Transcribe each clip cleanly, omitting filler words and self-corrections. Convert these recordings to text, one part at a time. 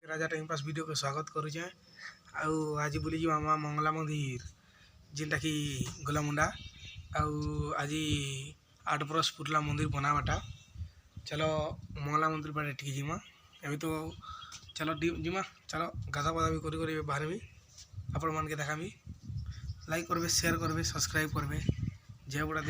राजा time pass video के स्वागत करुचे। आज बुली मामा मंगला मंदिर जेनटा कि गोलामुंडा आज 8 बरस पुरला मंदिर बनावाटा। चलो मंगला मंदिर बारे ठीक जीमा अभी तो चलो जीमा चलो गाधा बाधा भी करी बाहर भी आपण मान के देखामी। लाइक करबे शेयर करबे सब्सक्राइब करबे जय बुढ़ा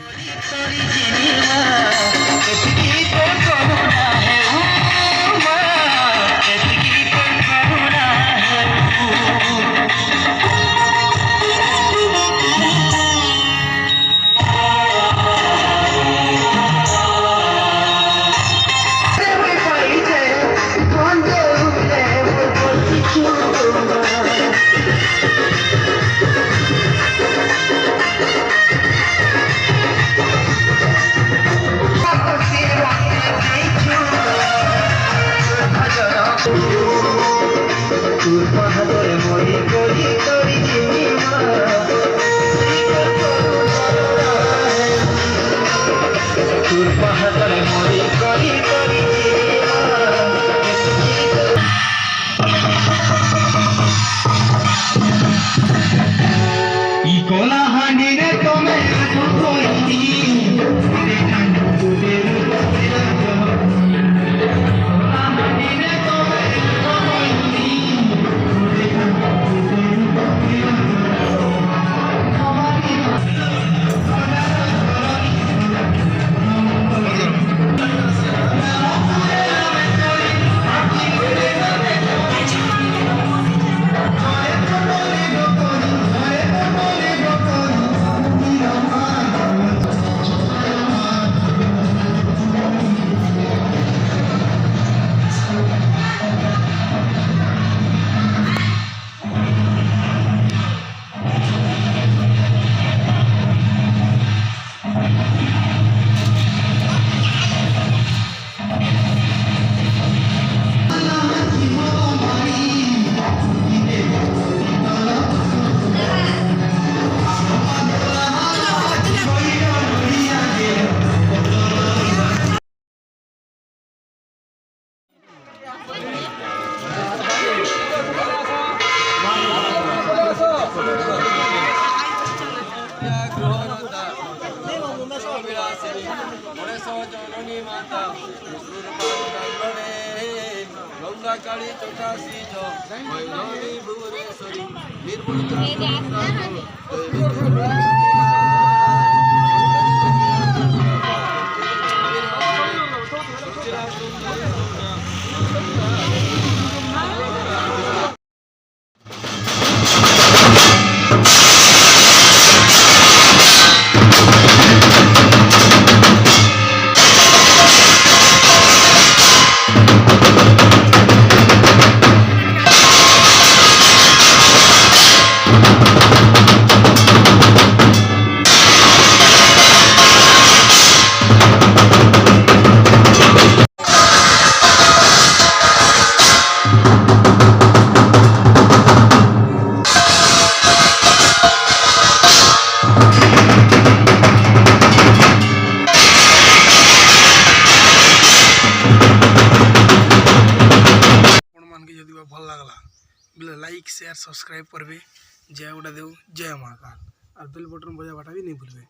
गंगा काली चौकासी जो भुवनेश्वरी भल लगला बोले लाइक शेयर सब्सक्राइब करबे जय उड़ा देव जय महाकाल और बेल बटन बजा बाटा भी नहीं भूलबे।